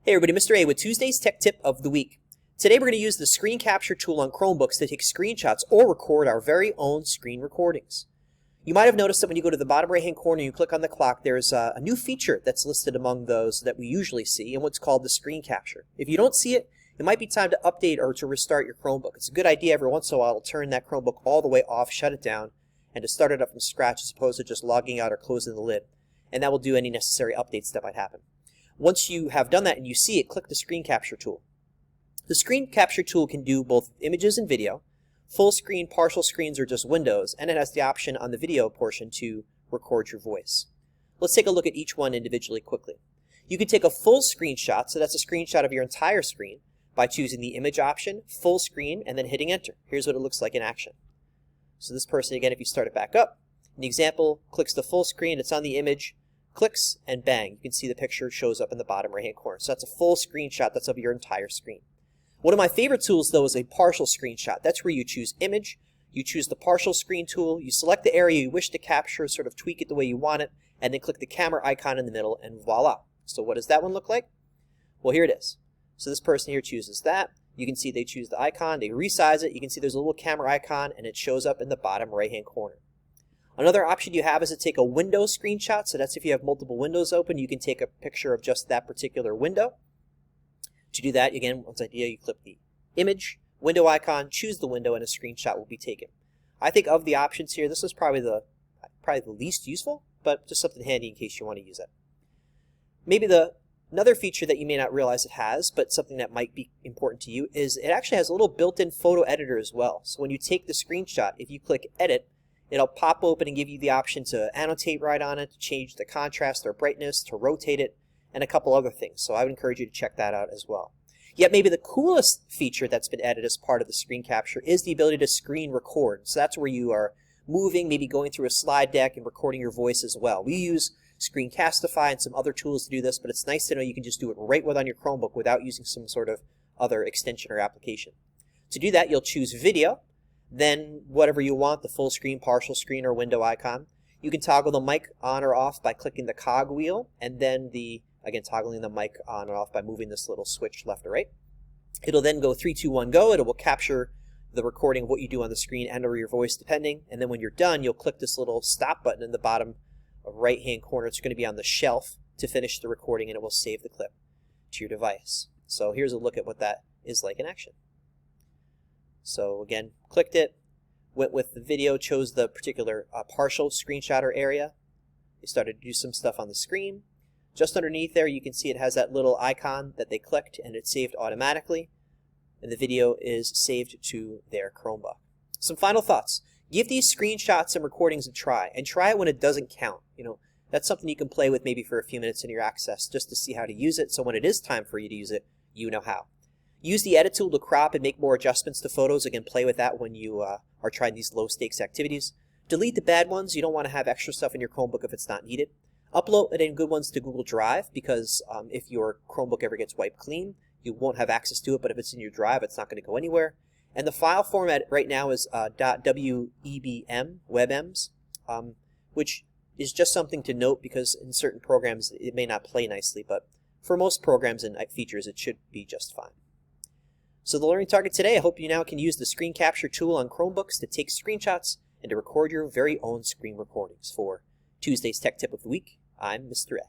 Hey everybody, Mr. A with Tuesday's Tech Tip of the Week. Today we're going to use the screen capture tool on Chromebooks to take screenshots or record our very own screen recordings. You might have noticed that when you go to the bottom right hand corner and you click on the clock, there's a new feature that's listed among those that we usually see in what's called the screen capture. If you don't see it, it might be time to update or to restart your Chromebook. It's a good idea every once in a while to turn that Chromebook all the way off, shut it down, and to start it up from scratch as opposed to just logging out or closing the lid. And that will do any necessary updates that might happen. Once you have done that and you see it, click the screen capture tool. The screen capture tool can do both images and video, full screen, partial screens, or just windows, and it has the option on the video portion to record your voice. Let's take a look at each one individually quickly. You can take a full screenshot, so that's a screenshot of your entire screen, by choosing the image option, full screen, and then hitting enter. Here's what it looks like in action. So this person, again, if you start it back up, in the example, clicks the full screen, it's on the image, clicks, and bang, you can see the picture shows up in the bottom right hand corner. So that's a full screenshot that's of your entire screen. One of my favorite tools though is a partial screenshot. That's where you choose image, you choose the partial screen tool, you select the area you wish to capture, sort of tweak it the way you want it, and then click the camera icon in the middle and voila. So what does that one look like? Well, here it is. So this person here chooses that. You can see they choose the icon, they resize it, you can see there's a little camera icon and it shows up in the bottom right hand corner. Another option you have is to take a window screenshot. So that's if you have multiple windows open, you can take a picture of just that particular window. To do that, again, once idea, you click the image, window icon, choose the window, and a screenshot will be taken. I think of the options here, this is probably the least useful, but just something handy in case you want to use it. Maybe another feature that you may not realize it has, but something that might be important to you, is it actually has a little built-in photo editor as well. So when you take the screenshot, if you click edit, it'll pop open and give you the option to annotate right on it, to change the contrast or brightness, to rotate it, and a couple other things. So I would encourage you to check that out as well. Yet maybe the coolest feature that's been added as part of the screen capture is the ability to screen record. So that's where you are moving, maybe going through a slide deck and recording your voice as well. We use Screencastify and some other tools to do this, but it's nice to know you can just do it right on your Chromebook without using some sort of other extension or application. To do that, you'll choose video, then whatever you want, the full screen, partial screen, or window icon. You can toggle the mic on or off by clicking the cog wheel, and then again, toggling the mic on or off by moving this little switch left or right. It'll then go 3, 2, 1, go. It will capture the recording of what you do on the screen and or your voice depending, and then when you're done, you'll click this little stop button in the bottom right-hand corner. It's going to be on the shelf to finish the recording, and it will save the clip to your device. So here's a look at what that is like in action. So again, clicked it, went with the video, chose the particular partial screenshot or area. They started to do some stuff on the screen. Just underneath there, you can see it has that little icon that they clicked, and it's saved automatically. And the video is saved to their Chromebook. Some final thoughts. Give these screenshots and recordings a try, and try it when it doesn't count. That's something you can play with maybe for a few minutes in your access just to see how to use it, so when it is time for you to use it, you know how. Use the edit tool to crop and make more adjustments to photos. Again, play with that when you are trying these low-stakes activities. Delete the bad ones. You don't want to have extra stuff in your Chromebook if it's not needed. Upload any good ones to Google Drive, because if your Chromebook ever gets wiped clean, you won't have access to it, but if it's in your drive, it's not going to go anywhere. And the file format right now is .webm, WebMs, which is just something to note because in certain programs it may not play nicely, but for most programs and features it should be just fine. So the learning target today, I hope you now can use the screen capture tool on Chromebooks to take screenshots and to record your very own screen recordings. For Tuesday's Tech Tip of the Week, I'm Mr. A.